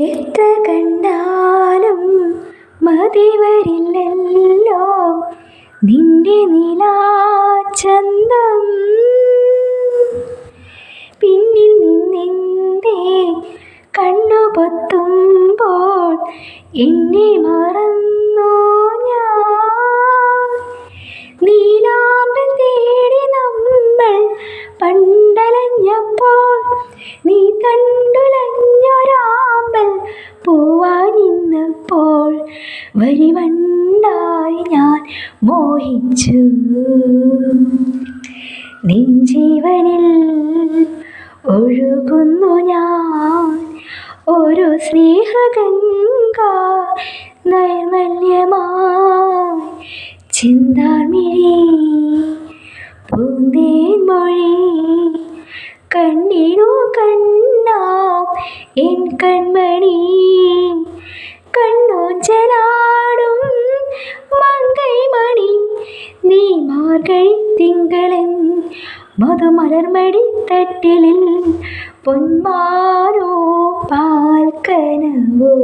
എത്ര കണ്ടാലും മതിവരില്ലല്ലോ നിന്റെ നിലാചന്തം. പിന്നിൽ നിന്നെന്തേ കണ്ണു പൊത്തുമ്പോൾ എന്നെ മറന്നു ഞാൻ. നീലാമ്പൽ തേടി നമ്മൾ പണ്ടലഞ്ഞപ്പോൾ നീ കണ്ടുലഞ്ഞൊരാമ്പൽ പൂവാനിന്നപ്പോൾ വരിവണ്ടായി ഞാൻ മോഹിച്ചു. നിൻ ജീവനിൽ ഒഴുകുന്നു ഞാൻ ഒരു സ്നേഹഗംഗ നൈർമല്യമായി. ചിന്താർമിഴി പൂന്തേൻമൊഴി കണ്ണിനു കണ്ണാം എൻ കൺമണി. കണ്ണൂഞ്ചലാടും മങ്കൈമണി നീ മാർഗഴി തിങ്കളൻ മധുമലർമടിത്തട്ടിലിൽ പൊന്മാനോ പാൽക്കനവോ.